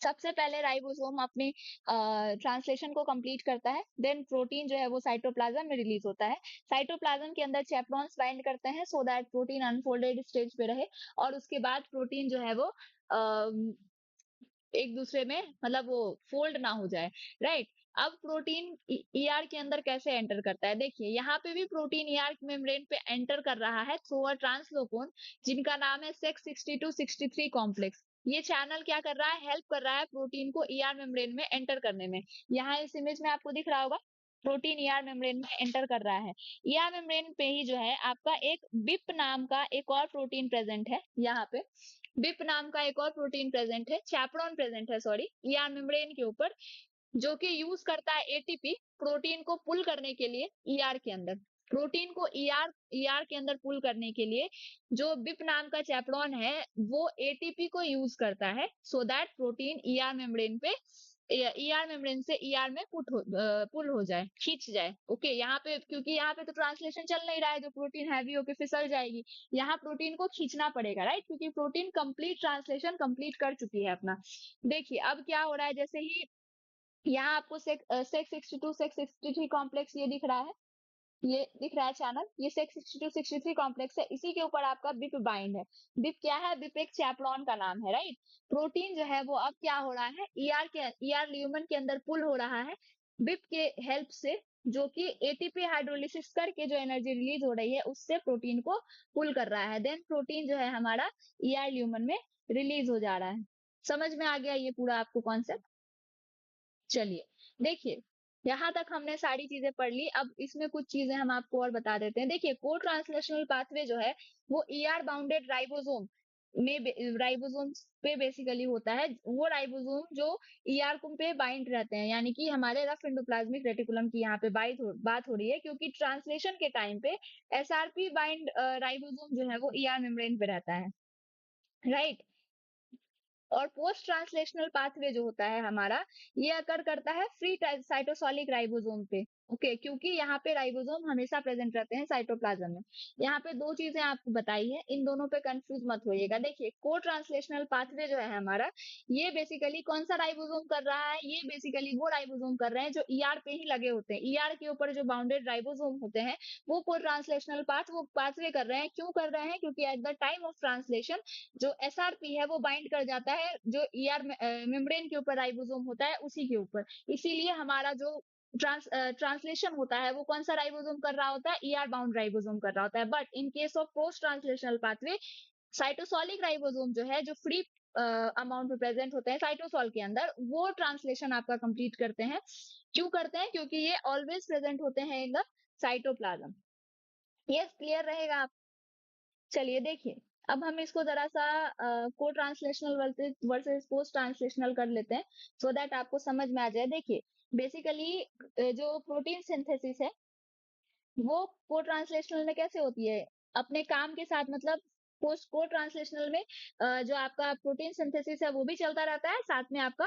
सबसे पहले राइबोसोम अपनी ट्रांसलेशन को कंप्लीट करता है, देन प्रोटीन जो है वो साइटोप्लाज्म में रिलीज होता है। साइटोप्लाज्म के अंदर चैपरॉन्स बाइंड करते हैं so that protein unfolded stage पे रहे, और उसके बाद प्रोटीन जो है वो एक दूसरे में मतलब वो फोल्ड ना हो जाए, राइट। अब प्रोटीन ईआर के अंदर कैसे एंटर करता है, देखिए यहाँ पे भी प्रोटीन ईआर मेम्ब्रेन पे एंटर कर रहा है थ्रू अ ट्रांसलोकोन, जिनका नाम है सेक्स 62 63 कॉम्प्लेक्स। ये चैनल क्या कर रहा है, हेल्प कर रहा है प्रोटीन को ईआर मेम्ब्रेन में एंटर करने में। यहाँ इस इमेज में आपको दिख रहा होगा, प्रोटीन ईआर मेम्ब्रेन में एंटर कर रहा है। ईआर मेम्ब्रेन पे ही जो है आपका एक बिप नाम का एक और प्रोटीन प्रेजेंट है यहाँ पे। बिप नाम का एक और प्रोटीन प्रेजेंट है, चैपरॉन प्रेजेंट है सॉरी, ईआर मेम्ब्रेन के ऊपर, जो कि यूज करता है एटीपी प्रोटीन को पुल करने के लिए ईआर के अंदर। प्रोटीन को ईआर ईआर के अंदर पुल करने के लिए जो बिप नाम का चैपरॉन है वो एटीपी को यूज करता है so that protein ER membrane पे ईआर मेम्ब्रेन से ईआर में पुल हो जाए, खींच जाए। ओके, यहाँ पे क्योंकि यहाँ पे तो ट्रांसलेशन चल नहीं रहा है, जो प्रोटीन हैवी होके फिसल जाएगी, यहाँ प्रोटीन को खींचना पड़ेगा, राइट, क्योंकि प्रोटीन कंप्लीट ट्रांसलेशन कंप्लीट कर चुकी है अपना। देखिए अब क्या हो रहा है, जैसे ही यहाँ आपको सेक्स 62 सेक्स 63 कॉम्प्लेक्स ये दिख रहा है, ये दिख रहा है चैनल, ये सेक्स 62 63 कॉम्प्लेक्स है, इसी के ऊपर आपका बिप बाइंड है। बिप क्या है, बिप एक चैपरॉन का नाम है, राइट। प्रोटीन जो है वो अब क्या हो रहा है, ईआर ल्यूमन के अंदर पुल हो रहा है बिप के हेल्प से, जो कि एटीपी हाइड्रोलिसिस करके जो एनर्जी रिलीज हो रही है उससे प्रोटीन को पुल कर रहा है, देन प्रोटीन जो है हमारा ईआर ल्यूमन में रिलीज हो जा रहा है। समझ में आ गया ये पूरा आपको कॉन्सेप्ट। चलिए देखिए, यहाँ तक हमने सारी चीजें पढ़ ली, अब इसमें कुछ चीजें हम आपको और बता देते हैं। देखिए को ट्रांसलेशनल पाथवे जो है वो ईआर बाउंडेड राइबोसोम में राइबोसोम पे बेसिकली होता है, वो राइबोसोम जो ईआर को पे बाइंड रहते हैं, यानी कि हमारे रफ एंडोप्लाज्मिक रेटिकुलम की यहाँ पे बात हो रही है, क्योंकि ट्रांसलेशन के टाइम पे एसआरपी बाइंड राइबोसोम जो है वो ईआर मेम्ब्रेन पे रहता है, राइट। और पोस्ट ट्रांसलेशनल पाथवे जो होता है हमारा, ये अकर करता है फ्री साइटोसोलिक राइबोसोम पे। ओके, क्योंकि यहाँ पे राइबोसोम हमेशा प्रेजेंट रहते हैं साइटोप्लाज्म में। यहाँ पे दो चीजें आपको बताई है, इन दोनों पे कंफ्यूज मत होइएगा। देखिए को ट्रांसलेशनल पाथवे जो है हमारा, ये बेसिकली कौन सा राइबोसोम कर रहा है, ये बेसिकली वो राइबोसोम कर रहे हैं जो ईआर पे ही लगे होते हैं, ईआर के ऊपर जो बाउंडेड राइबोसोम होते हैं वो को ट्रांसलेशनल पाथ वो पाथवे कर रहे हैं। क्यों कर रहे हैं, क्योंकि at the time of translation जो एसआरपी है वो बाइंड कर जाता है जो ईआर मेम्ब्रेन के ऊपर राइबोसोम होता है उसी के ऊपर, इसीलिए हमारा जो ट्रांसलेशन होता है वो कौन सा राइबोसोम कर रहा होता है, ईआर बाउंड राइबोसोम कर रहा होता है। But in case of post translational pathway, cytosolic ribosome जो है जो फ्री अमाउंट में प्रेजेंट होते हैं साइटोसॉल के अंदर, वो ट्रांसलेशन आपका कंप्लीट करते हैं। क्यों करते हैं, क्योंकि ये ऑलवेज प्रेजेंट होते हैं in the cytoplasm. Yes, clear रहेगा आप। चलिए देखिए, अब हम इसको जरा सा को ट्रांसलेशनल वर्सेस पोस्ट ट्रांसलेशनल कर लेते हैं, सो दैट आपको समझ में आ जाए। देखिए बेसिकली जो प्रोटीन सिंथेसिस है वो को ट्रांसलेशनल में कैसे होती है, अपने काम के साथ, मतलब पोस्ट को ट्रांसलेशनल में जो आपका प्रोटीन सिंथेसिस है वो भी चलता रहता है, साथ में आपका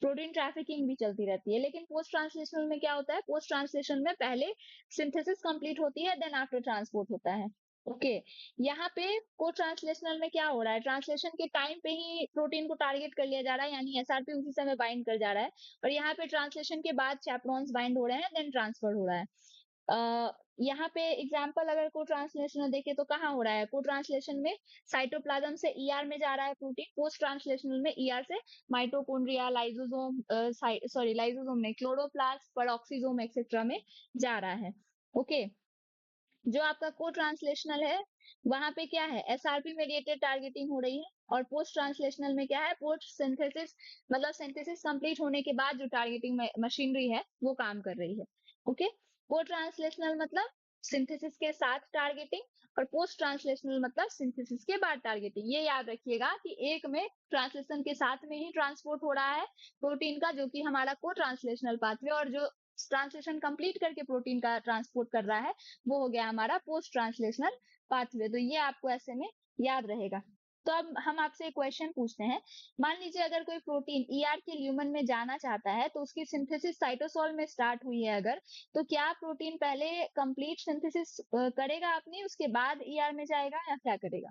प्रोटीन ट्रैफिकिंग भी चलती रहती है। लेकिन पोस्ट ट्रांसलेशनल में क्या होता है, पोस्ट ट्रांसलेशन में पहले सिंथेसिस कंप्लीट होती है, देन आफ्टर ट्रांसपोर्ट होता है। ओके, यहाँ पे को ट्रांसलेशनल में क्या हो रहा है, ट्रांसलेशन के टाइम पे ही प्रोटीन को टारगेट कर लिया जा रहा है, यानी एसआरपी उसी समय बाइंड कर जा रहा है, और यहाँ पे ट्रांसलेशन के बाद चैपरॉन्स बाइंड हो रहे हैं, देन ट्रांसफर हो रहा है। यहाँ पे एग्जाम्पल अगर को ट्रांसलेशन देखे तो कहाँ हो रहा है, को ट्रांसलेशन में साइटोप्लाज्म से ईआर में जा रहा है प्रोटीन, पोस्ट ट्रांसलेशनल में ईआर से माइटोकॉन्ड्रिया, लाइसोसोम, सॉरी लाइसोसोम नहीं, क्लोरोप्लास्ट, पेरोक्सीसोम एक्सेट्रा में जा रहा है। ओके, जो आपका को ट्रांसलेशनल है वहां पे क्या है, एसआरपी मेडिएटेड टारगेटिंग हो रही है, और पोस्ट ट्रांसलेशनल में क्या है, पोस्ट सिंथेसिस, मतलब सिंथेसिस कंप्लीट होने के बाद जो टारगेटिंग मशीनरी है वो काम कर रही है। ओके, को ट्रांसलेशनल मतलब सिंथेसिस के साथ टारगेटिंग, और पोस्ट ट्रांसलेशनल मतलब सिंथेसिस के बाद टारगेटिंग। ये याद रखिएगा कि एक में ट्रांसलेशन के साथ में ही ट्रांसपोर्ट हो रहा है प्रोटीन का, जो कि हमारा को ट्रांसलेशनल पाथवे, और जो ट्रांसलेशन कंप्लीट करके प्रोटीन का ट्रांसपोर्ट कर रहा है वो हो गया हमारा पोस्ट ट्रांसलेशनल पाथवे। तो ये आपको ऐसे में याद रहेगा। तो अब हम आपसे एक क्वेश्चन पूछते हैं, मान लीजिए अगर कोई प्रोटीन ईआर के ल्यूमन में जाना चाहता है तो उसकी सिंथेसिस साइटोसोल में स्टार्ट हुई है अगर, तो क्या प्रोटीन पहले कंप्लीट सिंथेसिस करेगा अपनी, उसके बाद ईआर में जाएगा, या क्या करेगा?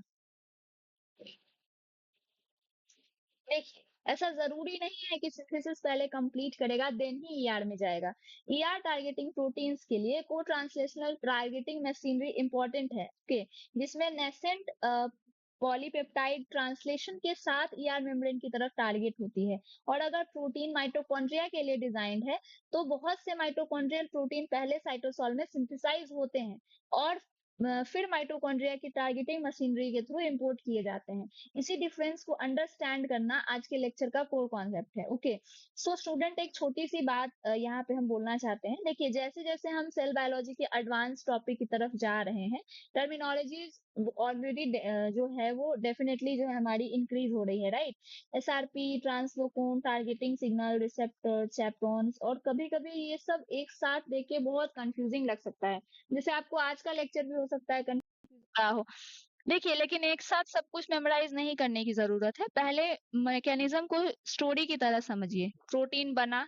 देखिए, ऐसा जरूरी नहीं है कि सिंथेसिस पहले कंप्लीट करेगा देन ही ईआर में जाएगा। ईआर टारगेटिंग प्रोटीन्स के लिए को ट्रांसलेशनल टारगेटिंग मशीनरी इंपॉर्टेंट है, ओके, जिसमें नेसेंट पॉलीपेप्टाइड ट्रांसलेशन के साथ ईआर मेम्ब्रेन की तरफ टारगेट होती है। और अगर प्रोटीन माइटोकॉन्ड्रिया के लिए डिजाइंड है तो बहुत से माइटोकॉन्ड्रियल प्रोटीन पहले साइटोसॉल में सिंथेसाइज होते हैं और फिर माइटोकॉन्ड्रिया की टारगेटिंग मशीनरी के थ्रू इंपोर्ट किए जाते हैं। इसी डिफरेंस को अंडरस्टैंड करना आज के लेक्चर का कोर कॉन्सेप्ट है। ओके, सो स्टूडेंट एक छोटी सी बात यहाँ पे हम बोलना चाहते हैं। देखिए, जैसे जैसे हम सेल बायोलॉजी के एडवांस टॉपिक की तरफ जा रहे हैं, टर्मिनोलॉजी ऑलरेडी जो है वो डेफिनेटली जो है हमारी इंक्रीज हो रही है, right? SRP, translocon, targeting signal, receptor, chaperones, और कभी कभी ये सब एक साथ देके बहुत कंफ्यूजिंग लग सकता है। जैसे आपको आज का लेक्चर भी हो सकता है कंफ्यूज रहा हो। देखिए, लेकिन एक साथ सब कुछ मेमोराइज नहीं करने की जरूरत है। पहले मैकेनिज्म को स्टोरी की तरह समझिए। प्रोटीन बना,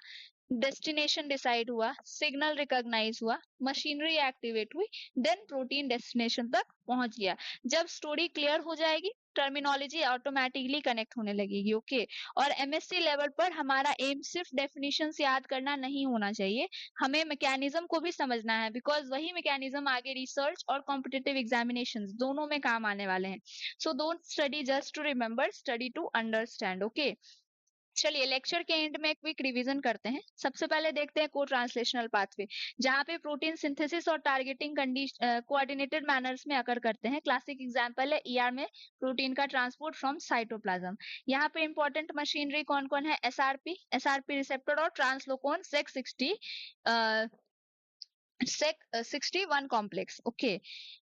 डेस्टिनेशन डिसाइड हुआ, सिग्नल रिकॉग्नाइज हुआ, मशीनरी एक्टिवेट हुई, देन प्रोटीन डेस्टिनेशन तक पहुंच गया। जब स्टोरी क्लियर हो जाएगी, टर्मिनोलॉजी ऑटोमेटिकली कनेक्ट होने लगेगी। ओके, और एमएससी लेवल पर हमारा एम सिर्फ डेफिनेशंस याद करना नहीं होना चाहिए, हमें मैकेनिज्म को भी समझना है, बिकॉज वही मैकेनिज्म आगे रिसर्च और कॉम्पिटिटिव एग्जामिनेशंस दोनों में काम आने वाले हैं। So don't study just to remember, study to understand. Okay, चलिए लेक्चर के एंड में क्विक रिवीजन करते हैं। सबसे पहले देखते हैं को ट्रांसलेशनल पाथवे, जहां पे प्रोटीन सिंथेसिस और टारगेटिंग कोऑर्डिनेटेड मैनर्स में अकर करते हैं। क्लासिक एग्जांपल है ईआर में प्रोटीन का ट्रांसपोर्ट फ्रॉम साइटोप्लाज्म। यहाँ पे इंपॉर्टेंट मशीनरी कौन कौन है? एसआरपी रिसेप्टर और ट्रांसलोकोन सेक 61 कॉम्प्लेक्स। ओके,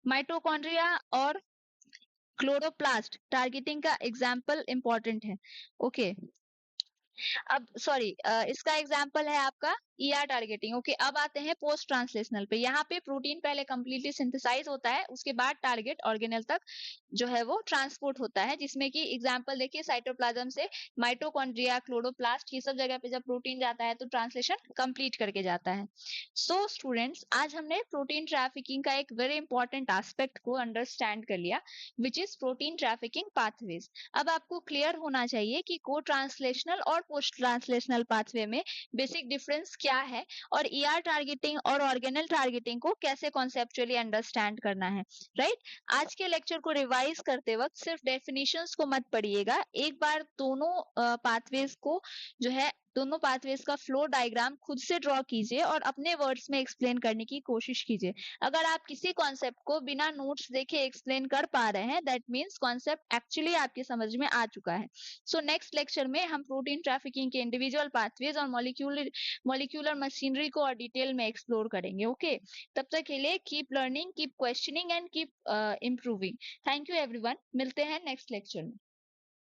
माइटोकॉन्ड्रिया और क्लोरोप्लास्ट टारगेटिंग का एग्जाम्पल इंपॉर्टेंट है। ओके, अब सॉरी, इसका एग्जांपल है आपका ईआर टारगेटिंग। ओके, अब आते हैं पोस्ट ट्रांसलेशनल पे। यहाँ पे प्रोटीन पहले कंप्लीटली सिंथेसाइज होता है, उसके बाद टारगेट ऑर्गेनेल तक जो है वो ट्रांसपोर्ट होता है, जिसमें कि एग्जांपल देखिए साइटोप्लाज्म से माइटोकॉन्ड्रिया, क्लोरोप्लास्ट, ये सब जगह पे जब प्रोटीन जाता है तो ट्रांसलेशन कंप्लीट करके जाता है। सो स्टूडेंट्स, आज हमने प्रोटीन ट्रैफिकिंग का एक वेरी इंपॉर्टेंट एस्पेक्ट को अंडरस्टैंड कर लिया, which is protein trafficking pathways. अब आपको क्लियर होना चाहिए कि को ट्रांसलेशनल और पोस्ट ट्रांसलेशनल पाथवे में बेसिक डिफरेंस क्या है, और ईआर टारगेटिंग और ऑर्गेनल टारगेटिंग को कैसे कॉन्सेप्चुअली अंडरस्टैंड करना है, राइट? आज के लेक्चर को रिवाइज करते वक्त सिर्फ डेफिनेशंस को मत पढ़िएगा, एक बार दोनों पाथवेज को जो है, दोनों पाथवेज का फ्लो डायग्राम खुद से ड्रॉ कीजिए और अपने वर्ड्स में एक्सप्लेन करने की कोशिश कीजिए। अगर आप किसी कॉन्सेप्ट को बिना नोट्स देखे एक्सप्लेन कर पा रहे हैं, दैट मीन्स कॉन्सेप्ट एक्चुअली आपके समझ में आ चुका है। सो नेक्स्ट लेक्चर में हम प्रोटीन ट्रैफिकिंग के इंडिविजुअल पाथवेज और मॉलिक्यूलर मशीनरी को और डिटेल में एक्सप्लोर करेंगे। ओके, तब तक के लिए keep learning, keep questioning and keep improving. Thank you everyone, मिलते हैं नेक्स्ट लेक्चर में।